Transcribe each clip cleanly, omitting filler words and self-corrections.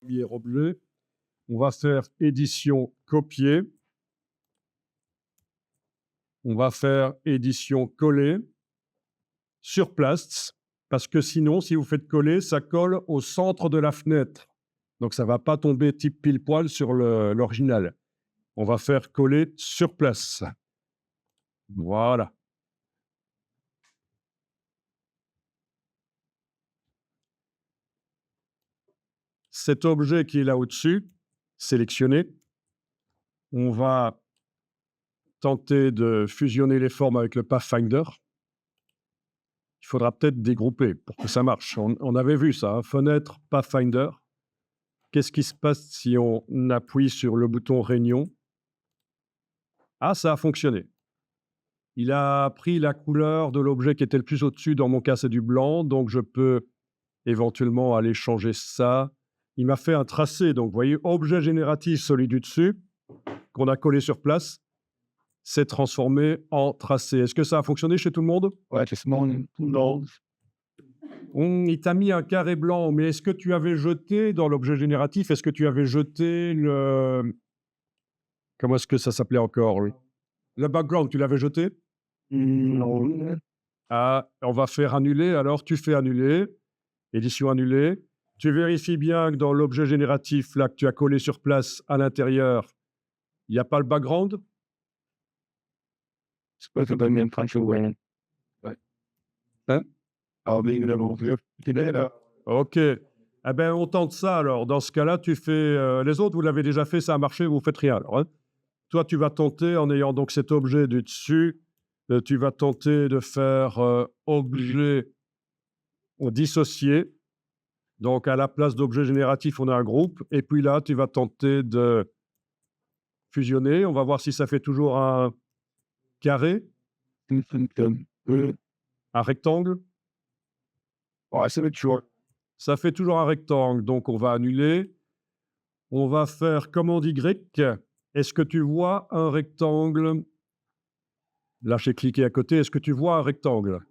premier objet. On va faire édition copier. On va faire édition coller sur place, parce que sinon, si vous faites coller, ça colle au centre de la fenêtre. Donc, ça ne va pas tomber type pile poil sur l'original. On va faire coller sur place. Voilà. Cet objet qui est là au-dessus, sélectionné, on va tenter de fusionner les formes avec le Pathfinder. Il faudra peut-être dégrouper pour que ça marche. On avait vu ça, hein, fenêtre, Pathfinder. Qu'est-ce qui se passe si on appuie sur le bouton Réunion? Ah, ça a fonctionné. Il a pris la couleur de l'objet qui était le plus au-dessus. Dans mon cas, c'est du blanc, donc je peux éventuellement aller changer ça. Il m'a fait un tracé, donc vous voyez, objet génératif, celui du dessus, qu'on a collé sur place, s'est transformé en tracé. Est-ce que ça a fonctionné chez tout le monde? Ouais, c'est non. Il t'a mis un carré blanc, mais est-ce que tu avais jeté dans l'objet génératif, est-ce que tu avais jeté le... Comment est-ce que ça s'appelait encore? Le background, tu l'avais jeté? Non. Ah, on va faire annuler, alors tu fais annuler, édition annulée. Tu vérifies bien que dans l'objet génératif, là, que tu as collé sur place à l'intérieur, il n'y a pas le background? C'est pas le même principe, ouais. Hein? Ah, mais là. Ok. Eh ben, on tente ça alors. Dans ce cas-là, tu fais... les autres, vous l'avez déjà fait, ça a marché, vous ne faites rien alors, hein. Toi, tu vas tenter, en ayant donc cet objet du dessus, tu vas tenter de faire objet dissocié. Donc, à la place d'objet génératif, on a un groupe. Et puis là, tu vas tenter de fusionner. On va voir si ça fait toujours un carré, un rectangle. Ouais, ça va être chaud. Ça fait toujours un rectangle. Donc, on va annuler. On va faire commande Y. Est-ce que tu vois un rectangle? Là, j'ai cliqué à côté. Est-ce que tu vois un rectangle?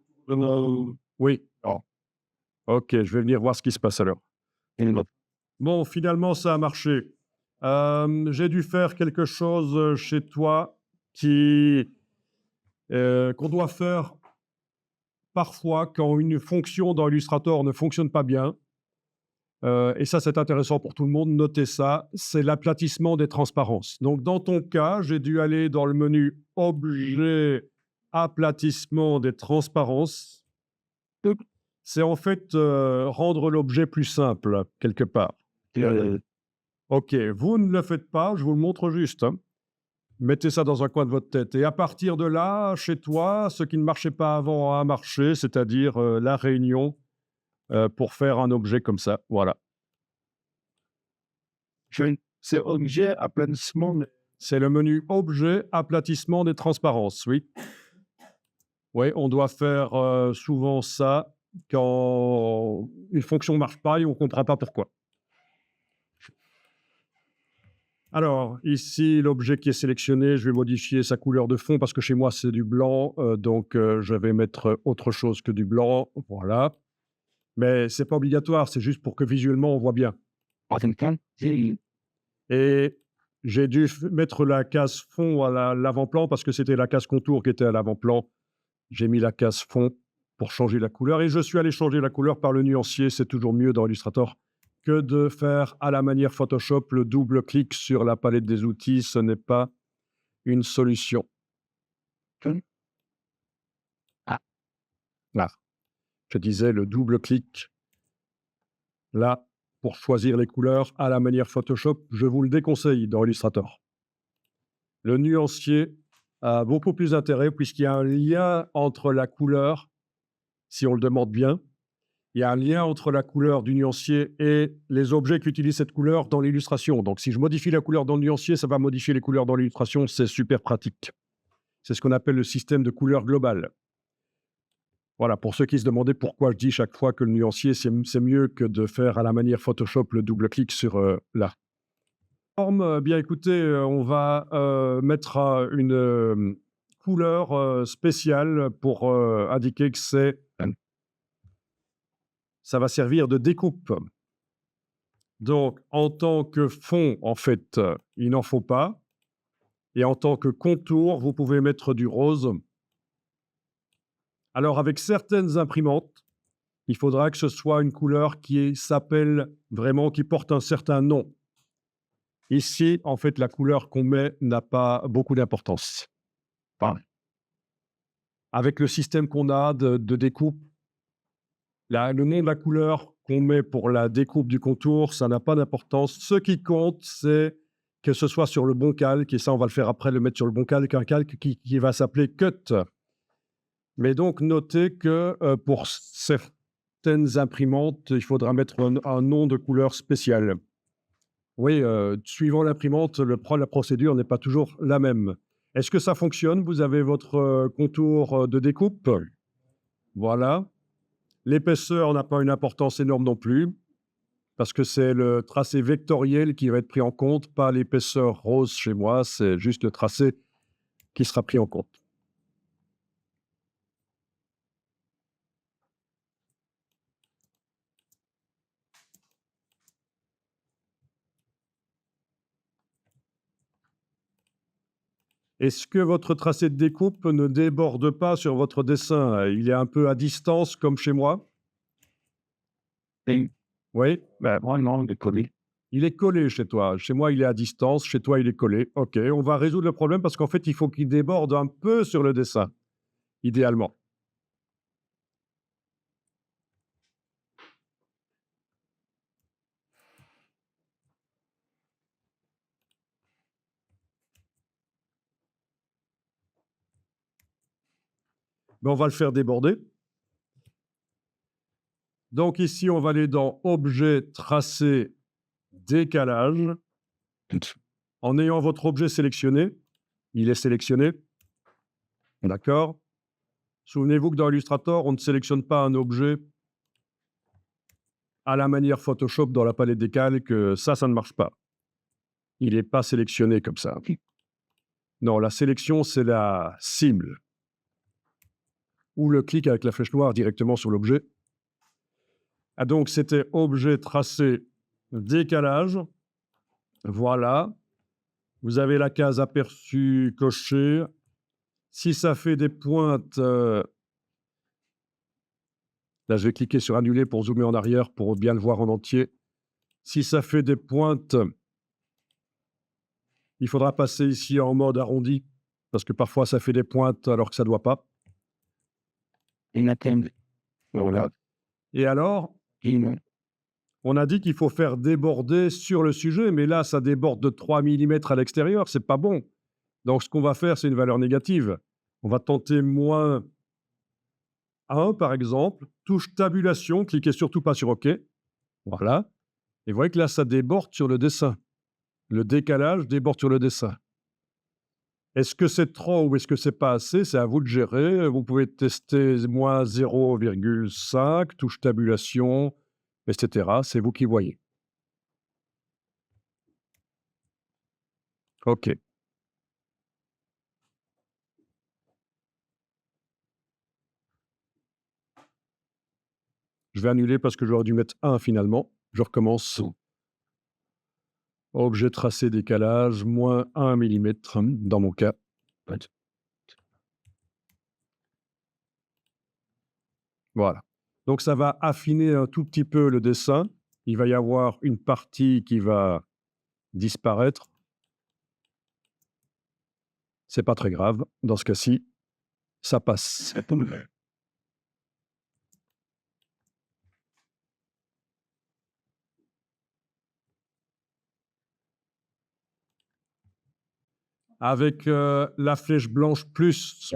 Oui. Non. Ok, je vais venir voir ce qui se passe alors. Bon, finalement, ça a marché. J'ai dû faire quelque chose chez toi qu'on doit faire parfois quand une fonction dans Illustrator ne fonctionne pas bien. Et ça, c'est intéressant pour tout le monde. Notez ça, c'est l'aplatissement des transparences. Donc, dans ton cas, j'ai dû aller dans le menu Objet, aplatissement des transparences. C'est en fait rendre l'objet plus simple, quelque part. Ok, vous ne le faites pas, je vous le montre juste, hein. Mettez ça dans un coin de votre tête. Et à partir de là, chez toi, ce qui ne marchait pas avant a marché, c'est-à-dire la réunion pour faire un objet comme ça. Voilà. C'est objet, aplatissement. C'est le menu objet, aplatissement des transparences, oui. Oui, on doit faire souvent ça quand une fonction ne marche pas et on ne comprend pas pourquoi. Alors, ici, l'objet qui est sélectionné, je vais modifier sa couleur de fond parce que chez moi, c'est du blanc. Donc, je vais mettre autre chose que du blanc. Voilà. Mais ce n'est pas obligatoire, c'est juste pour que visuellement, on voit bien. Et j'ai dû mettre la case fond à l'avant-plan parce que c'était la case contour qui était à l'avant-plan. J'ai mis la case fond pour changer la couleur. Et je suis allé changer la couleur par le nuancier. C'est toujours mieux dans Illustrator que de faire à la manière Photoshop le double-clic sur la palette des outils. Ce n'est pas une solution. Là, je disais le double-clic là pour choisir les couleurs à la manière Photoshop. Je vous le déconseille dans Illustrator. Le nuancier a beaucoup plus d'intérêt puisqu'il y a un lien entre la couleur, si on le demande bien, il y a un lien entre la couleur du nuancier et les objets qui utilisent cette couleur dans l'illustration. Donc, si je modifie la couleur dans le nuancier, ça va modifier les couleurs dans l'illustration. C'est super pratique. C'est ce qu'on appelle le système de couleur globale. Voilà, pour ceux qui se demandaient pourquoi je dis chaque fois que le nuancier, c'est mieux que de faire à la manière Photoshop le double-clic sur là. Bien écoutez, on va mettre une couleur spéciale pour indiquer que ça va servir de découpe. Donc, en tant que fond, en fait, il n'en faut pas. Et en tant que contour, vous pouvez mettre du rose. Alors, avec certaines imprimantes, il faudra que ce soit une couleur qui s'appelle vraiment, qui porte un certain nom. Ici, en fait, la couleur qu'on met n'a pas beaucoup d'importance. Fine. Avec le système qu'on a de découpe, le nom de la couleur qu'on met pour la découpe du contour, ça n'a pas d'importance. Ce qui compte, c'est que ce soit sur le bon calque, et ça, on va le faire après, le mettre sur le bon calque, un calque qui va s'appeler Cut. Mais donc, notez que pour certaines imprimantes, il faudra mettre un nom de couleur spécial. Oui, suivant l'imprimante, la procédure n'est pas toujours la même. Est-ce que ça fonctionne? Vous avez votre contour de découpe? Voilà. L'épaisseur n'a pas une importance énorme non plus, parce que c'est le tracé vectoriel qui va être pris en compte, pas l'épaisseur rose chez moi, c'est juste le tracé qui sera pris en compte. Est-ce que votre tracé de découpe ne déborde pas sur votre dessin? Il est un peu à distance comme chez moi? Thing. Oui? Why not the collie? Il est collé chez toi. Chez moi, il est à distance. Chez toi, il est collé. OK, on va résoudre le problème parce qu'en fait, il faut qu'il déborde un peu sur le dessin, idéalement. Mais on va le faire déborder. Donc ici, on va aller dans Objet, Tracé, Décalage. En ayant votre objet sélectionné, il est sélectionné. D'accord? Souvenez-vous que dans Illustrator, on ne sélectionne pas un objet à la manière Photoshop dans la palette des calques. Ça ne marche pas. Il n'est pas sélectionné comme ça. Non, la sélection, c'est la cible. Ou le clic avec la flèche noire directement sur l'objet. Ah, donc, c'était objet, tracé, décalage. Voilà. Vous avez la case aperçu cochée. Si ça fait des pointes, là, je vais cliquer sur annuler pour zoomer en arrière pour bien le voir en entier. Si ça fait des pointes, il faudra passer ici en mode arrondi parce que parfois ça fait des pointes alors que ça ne doit pas. Inattended. Voilà. Et alors, on a dit qu'il faut faire déborder sur le sujet, mais là, ça déborde de 3 mm à l'extérieur, c'est pas bon. Donc, ce qu'on va faire, c'est une valeur négative. On va tenter moins 1, par exemple. Touche tabulation, cliquez surtout pas sur OK. Voilà. Et vous voyez que là, ça déborde sur le dessin. Le décalage déborde sur le dessin. Est-ce que c'est trop ou est-ce que c'est pas assez? C'est à vous de gérer. Vous pouvez tester moins 0,5, touche tabulation, etc. C'est vous qui voyez. OK. Je vais annuler parce que j'aurais dû mettre 1 finalement. Je recommence. Objet tracé décalage, moins 1 mm dans mon cas. Voilà. Donc ça va affiner un tout petit peu le dessin. Il va y avoir une partie qui va disparaître. C'est pas très grave. Dans ce cas-ci, ça passe. Avec la flèche blanche plus,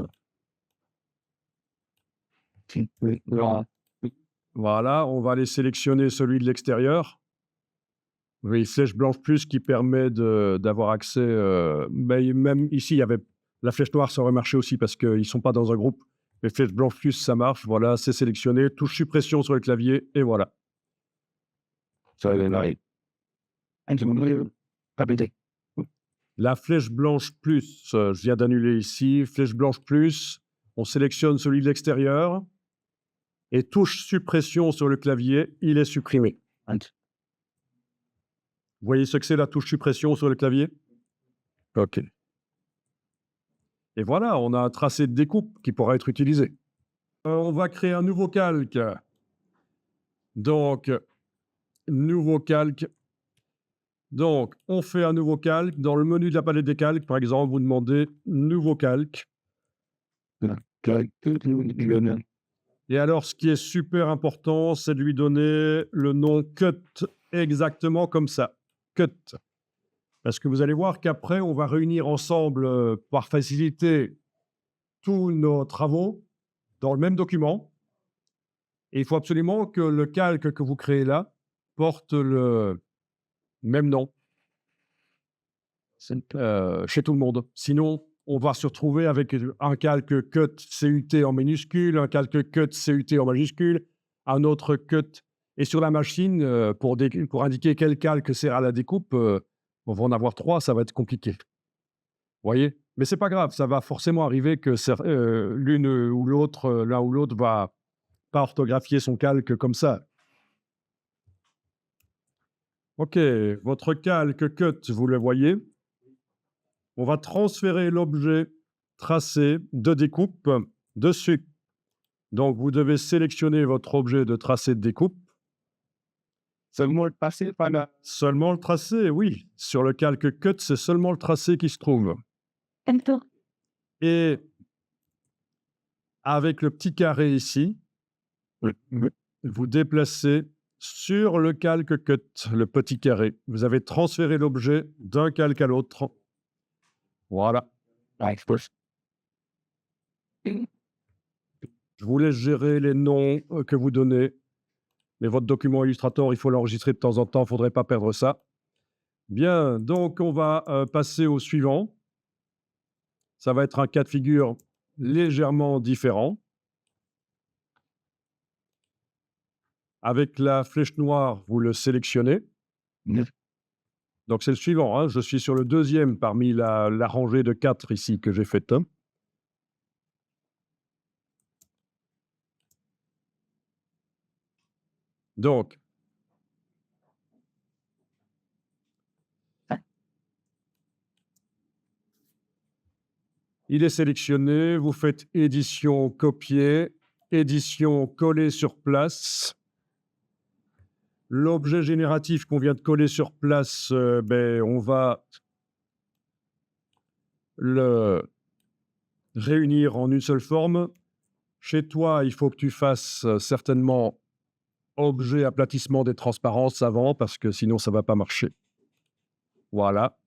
voilà, on va aller sélectionner celui de l'extérieur. Oui, flèche blanche plus qui permet d'avoir accès. Mais même ici, il y avait la flèche noire, ça aurait marché aussi parce qu'ils ne sont pas dans un groupe. Mais flèche blanche plus, ça marche. Voilà, c'est sélectionné. Touche suppression sur le clavier et voilà. La flèche blanche plus, je viens d'annuler ici. Flèche blanche plus, on sélectionne celui de l'extérieur et touche suppression sur le clavier, il est supprimé. Vous voyez ce que c'est la touche suppression sur le clavier? OK. Et voilà, on a un tracé de découpe qui pourra être utilisé. On va créer un nouveau calque. Donc, nouveau calque. Donc, on fait un nouveau calque. Dans le menu de la palette des calques, par exemple, vous demandez nouveau calque. Et alors, ce qui est super important, c'est de lui donner le nom cut, exactement comme ça. Cut. Parce que vous allez voir qu'après, on va réunir ensemble, par facilité, tous nos travaux dans le même document. Et il faut absolument que le calque que vous créez là porte le même nom chez tout le monde. Sinon, on va se retrouver avec un calque cut CUT en minuscule, un calque cut CUT en majuscule, un autre cut. Et sur la machine, pour indiquer quel calque sert à la découpe, on va en avoir 3, ça va être compliqué. Vous voyez? Mais c'est pas grave, ça va forcément arriver que l'une ou l'autre, l'un ou l'autre va pas orthographier son calque comme ça. OK, votre calque cut, vous le voyez. On va transférer l'objet tracé de découpe dessus. Donc, vous devez sélectionner votre objet de tracé de découpe. Seulement le passé par là. Seulement le tracé, oui. Sur le calque cut, c'est seulement le tracé qui se trouve. Et avec le petit carré ici, vous déplacez sur le calque cut, le petit carré. Vous avez transféré l'objet d'un calque à l'autre. Voilà. Je vous laisse gérer les noms que vous donnez. Mais votre document Illustrator, il faut l'enregistrer de temps en temps, il ne faudrait pas perdre ça. Bien, donc on va passer au suivant. Ça va être un cas de figure légèrement différent. Avec la flèche noire, vous le sélectionnez. Donc c'est le suivant, hein. Je suis sur le deuxième parmi la rangée de 4 ici que j'ai faite. Donc, il est sélectionné, vous faites édition copier, édition coller sur place. L'objet génératif qu'on vient de coller sur place, on va le réunir en une seule forme. Chez toi, il faut que tu fasses certainement objet aplatissement des transparences avant, parce que sinon ça ne va pas marcher. Voilà.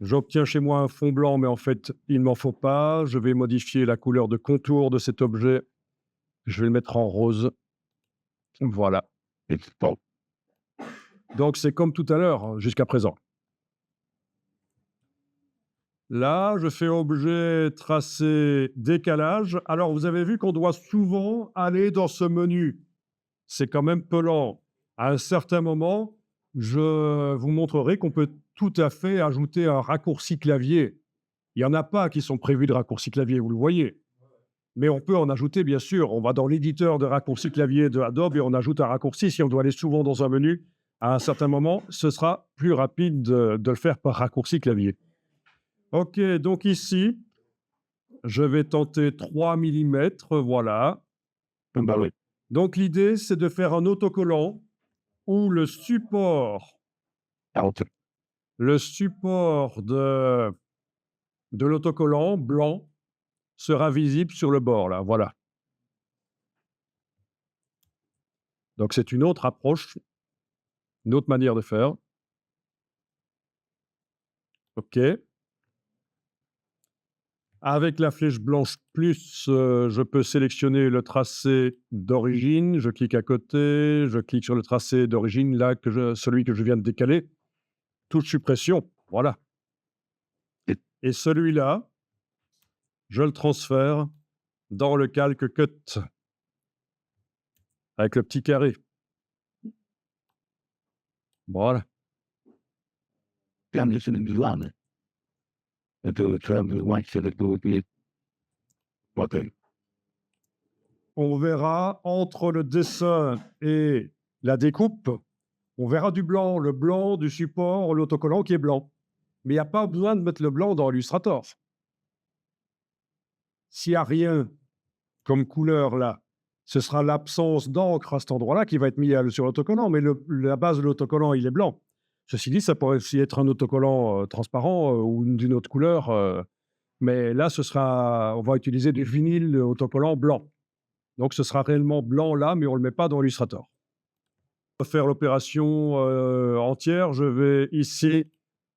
J'obtiens chez moi un fond blanc, mais en fait, il ne m'en faut pas. Je vais modifier la couleur de contour de cet objet. Je vais le mettre en rose. Voilà. Donc, c'est comme tout à l'heure, hein, jusqu'à présent. Là, je fais objet, tracé, décalage. Alors, vous avez vu qu'on doit souvent aller dans ce menu. C'est quand même peu lent. À un certain moment, je vous montrerai qu'on peut tout à fait ajouter un raccourci clavier. Il n'y en a pas qui sont prévus de raccourci clavier, vous le voyez. Mais on peut en ajouter, bien sûr. On va dans l'éditeur de raccourci clavier de Adobe et on ajoute un raccourci. Si on doit aller souvent dans un menu, à un certain moment, ce sera plus rapide de le faire par raccourci clavier. OK, donc ici, je vais tenter 3 mm, voilà. Donc l'idée, c'est de faire un autocollant où le support de l'autocollant blanc sera visible sur le bord, là, voilà. Donc c'est une autre approche, une autre manière de faire. OK. Avec la flèche blanche plus, je peux sélectionner le tracé d'origine. Je clique à côté, je clique sur le tracé d'origine, là, celui que je viens de décaler. Touche suppression, voilà. Et celui-là, je le transfère dans le calque cut avec le petit carré. Voilà. On verra entre le dessin et la découpe, On verra du blanc, le blanc du support, l'autocollant qui est blanc. Mais il n'y a pas besoin de mettre le blanc dans Illustrator. S'il n'y a rien comme couleur là, ce sera l'absence d'encre à cet endroit-là qui va être mis sur l'autocollant, mais la base de l'autocollant, il est blanc. Ceci dit, ça pourrait aussi être un autocollant transparent ou d'une autre couleur, mais là, on va utiliser du vinyle autocollant blanc. Donc, ce sera réellement blanc là, mais on ne le met pas dans Illustrator. Pour faire l'opération entière, je vais ici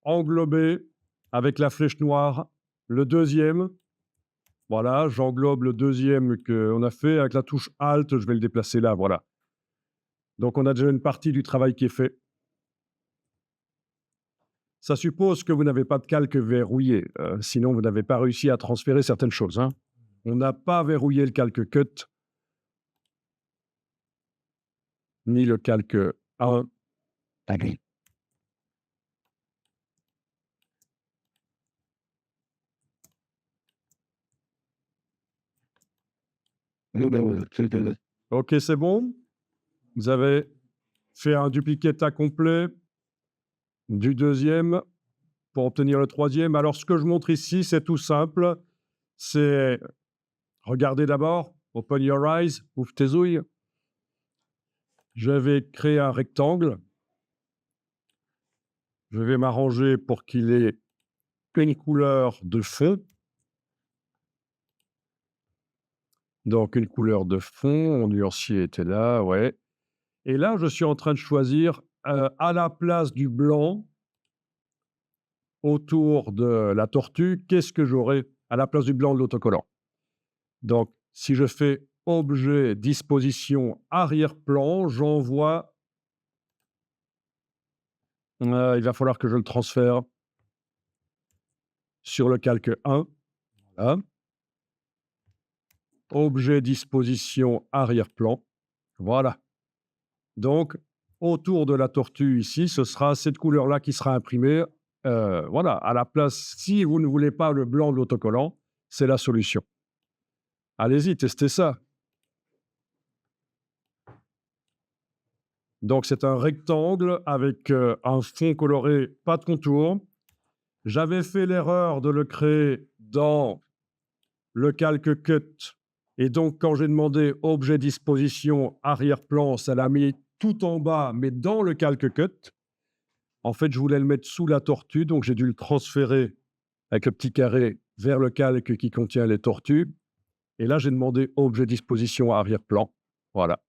englober avec la flèche noire le deuxième. Voilà, j'englobe le deuxième qu'on a fait. Avec la touche Alt, je vais le déplacer là, voilà. Donc, on a déjà une partie du travail qui est fait. Ça suppose que vous n'avez pas de calque verrouillé, sinon vous n'avez pas réussi à transférer certaines choses, hein. On n'a pas verrouillé le calque Cut, ni le calque 1. OK, c'est bon. Vous avez fait un duplicata complet du deuxième pour obtenir le troisième. Alors, ce que je montre ici, c'est tout simple. C'est, regardez d'abord, open your eyes, ouvre tes ouilles. Je vais créer un rectangle. Je vais m'arranger pour qu'il ait une couleur de fond. Donc, une couleur de fond, mon nuancier était là, ouais. Et là, je suis en train de choisir, à la place du blanc, autour de la tortue, qu'est-ce que j'aurai à la place du blanc de l'autocollant? Donc, si je fais objet, disposition, arrière-plan, j'envoie. Il va falloir que je le transfère sur le calque 1. Voilà. Objet, disposition, arrière-plan. Voilà. Donc, autour de la tortue ici, ce sera cette couleur-là qui sera imprimée. Voilà, à la place, si vous ne voulez pas le blanc de l'autocollant, c'est la solution. Allez-y, testez ça. Donc, c'est un rectangle avec un fond coloré, pas de contour. J'avais fait l'erreur de le créer dans le calque Cut. Et donc, quand j'ai demandé objet disposition arrière-plan, ça l'a mis tout en bas, mais dans le calque Cut. En fait, je voulais le mettre sous la tortue, donc j'ai dû le transférer avec le petit carré vers le calque qui contient les tortues. Et là, j'ai demandé objet disposition arrière-plan. Voilà.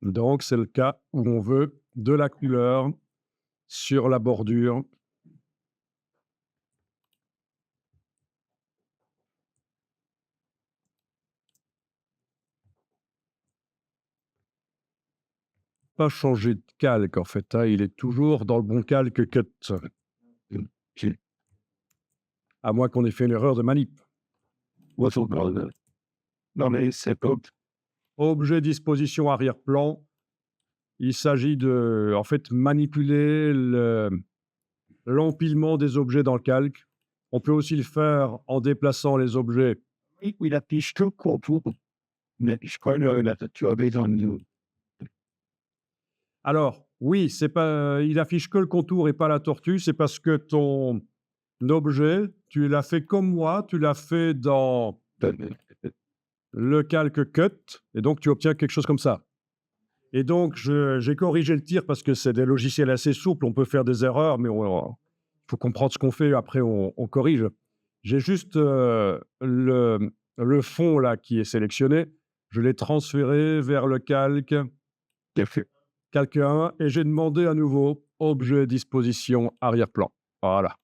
Donc, c'est le cas où on veut de la couleur sur la bordure. Pas changer de calque, en fait, hein, il est toujours dans le bon calque Cut. À moins qu'on ait fait une erreur de manip. Non, mais c'est pas. Objet disposition arrière-plan. Il s'agit de, en fait, manipuler l'empilement des objets dans le calque. On peut aussi le faire en déplaçant les objets. Il affiche que le contour, mais je crois que tu avais dans le. Alors, oui, c'est pas, il affiche que le contour et pas la tortue. C'est parce que ton objet, tu l'as fait comme moi, tu l'as fait dans le calque Cut, et donc tu obtiens quelque chose comme ça. Et donc, j'ai corrigé le tir parce que c'est des logiciels assez souples, on peut faire des erreurs, mais il faut comprendre ce qu'on fait, après on corrige. J'ai juste le fond là qui est sélectionné, je l'ai transféré vers le calque 1, et j'ai demandé à nouveau objet disposition arrière-plan. Voilà.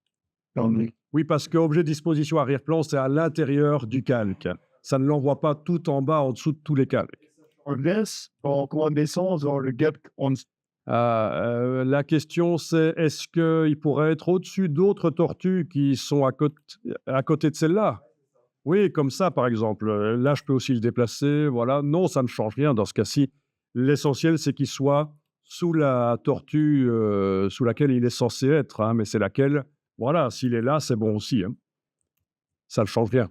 Oui, parce que objet disposition arrière-plan, c'est à l'intérieur du calque. Ça ne l'envoie pas tout en bas, en dessous de tous les calques. On laisse en naissance dans le gap. La question, c'est est-ce qu'il pourrait être au-dessus d'autres tortues qui sont à côté de celle-là? Oui, comme ça, par exemple. Là, je peux aussi le déplacer. Voilà. Non, ça ne change rien dans ce cas-ci. L'essentiel, c'est qu'il soit sous la tortue sous laquelle il est censé être. Hein, mais c'est laquelle? Voilà, s'il est là, c'est bon aussi. Hein. Ça ne change rien.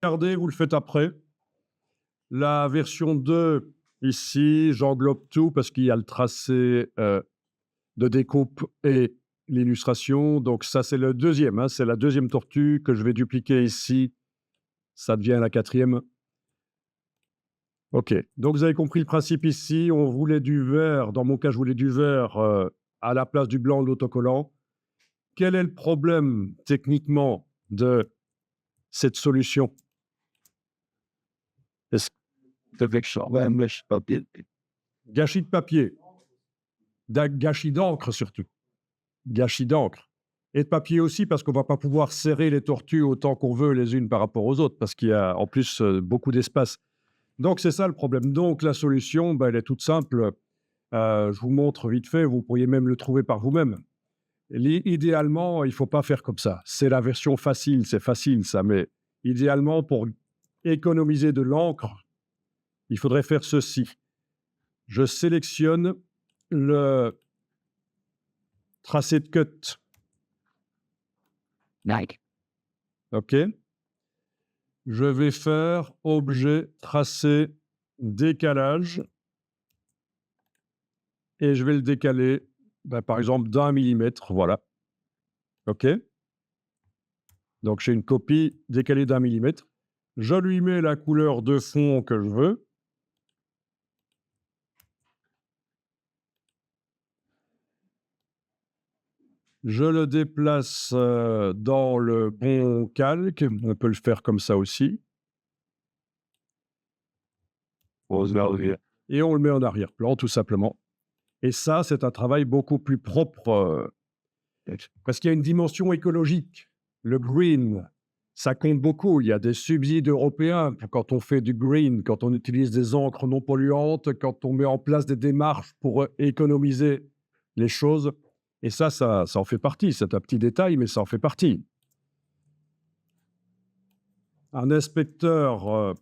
Regardez, vous le faites après. La version 2, ici, j'englobe tout parce qu'il y a le tracé de découpe et l'illustration. Donc ça, c'est le deuxième, hein, c'est la deuxième tortue que je vais dupliquer ici. Ça devient la quatrième. OK. Donc vous avez compris le principe ici. On voulait du vert. Dans mon cas, je voulais du vert à la place du blanc de l'autocollant. Quel est le problème techniquement de cette solution? Est-ce Avec ça, ouais, mais je sais pas bien. gâchis de papier, gâchis d'encre surtout, gâchis d'encre et de papier aussi parce qu'on va pas pouvoir serrer les tortues autant qu'on veut les unes par rapport aux autres parce qu'il y a en plus beaucoup d'espace. Donc c'est ça le problème. Donc la solution, elle est toute simple. Je vous montre vite fait. Vous pourriez même le trouver par vous-même. Idéalement, il ne faut pas faire comme ça. C'est la version facile, c'est facile ça, mais idéalement, pour économiser de l'encre, il faudrait faire ceci. Je sélectionne le tracé de cut. Nike. OK. Je vais faire objet, tracé, décalage. Et je vais le décaler, par exemple, d'1 millimètre. Voilà. OK. Donc, j'ai une copie décalée d'1 millimètre. Je lui mets la couleur de fond que je veux. Je le déplace dans le bon calque. On peut le faire comme ça aussi. Et on le met en arrière-plan, tout simplement. Et ça, c'est un travail beaucoup plus propre parce qu'il y a une dimension écologique. Le green, ça compte beaucoup. Il y a des subsides européens quand on fait du green, quand on utilise des encres non polluantes, quand on met en place des démarches pour économiser les choses. Et ça en fait partie. C'est un petit détail, mais ça en fait partie. Un inspecteur,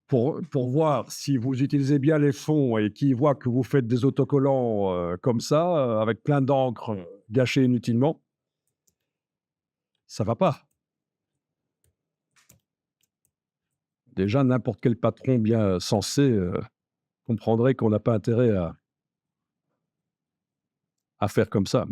pour voir si vous utilisez bien les fonds et qui voit que vous faites des autocollants comme ça, avec plein d'encre gâchée inutilement, ça va pas. Déjà, n'importe quel patron bien sensé comprendrait qu'on n'a pas intérêt à faire comme ça.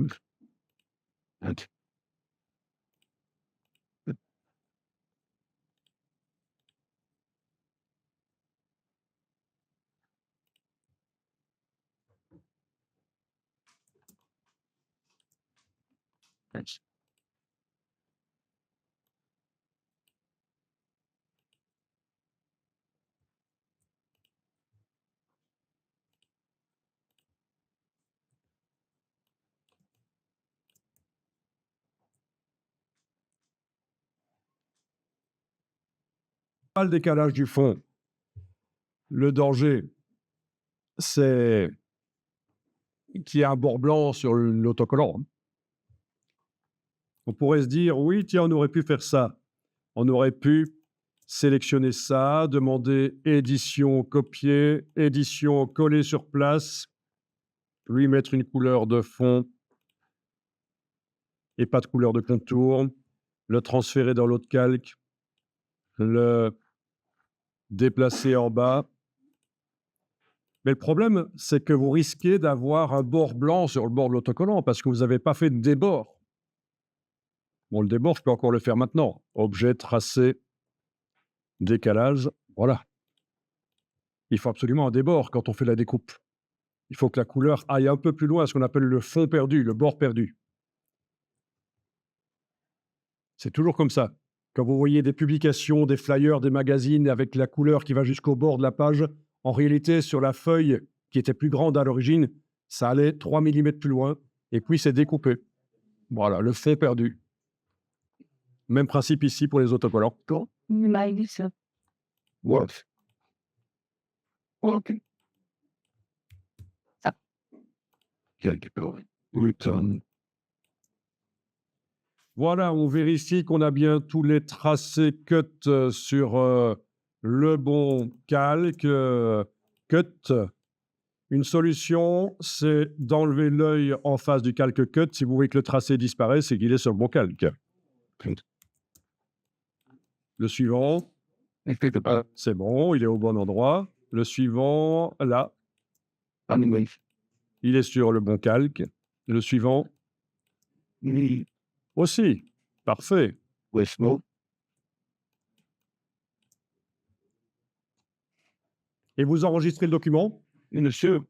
Pas le décalage du fond. Le danger, c'est qu'il y ait un bord blanc sur l'autocollant. On pourrait se dire, oui, tiens, on aurait pu faire ça. On aurait pu sélectionner ça, demander édition copier, édition coller sur place, lui mettre une couleur de fond et pas de couleur de contour, le transférer dans l'autre calque, le déplacer en bas. Mais le problème, c'est que vous risquez d'avoir un bord blanc sur le bord de l'autocollant parce que vous n'avez pas fait de débord. Bon, le débord, je peux encore le faire maintenant. Objet, tracé, décalage, voilà. Il faut absolument un débord quand on fait la découpe. Il faut que la couleur aille un peu plus loin, ce qu'on appelle le fond perdu, le bord perdu. C'est toujours comme ça. Quand vous voyez des publications, des flyers, des magazines avec la couleur qui va jusqu'au bord de la page, en réalité, sur la feuille qui était plus grande à l'origine, ça allait 3 millimètres plus loin et puis c'est découpé. Voilà, le fond perdu. Même principe ici pour les autocollants. Works. Okay. Return. Voilà, on vérifie qu'on a bien tous les tracés cut sur le bon calque. Cut. Une solution, c'est d'enlever l'œil en face du calque cut. Si vous voyez que le tracé disparaît, c'est qu'il est sur le bon calque. Le suivant. Quelque part, C'est bon, il est au bon endroit. Le suivant, là, anyway, il est sur le bon calque. Le suivant, me, aussi. Parfait. with smoke, Et vous enregistrez le document? in the soup.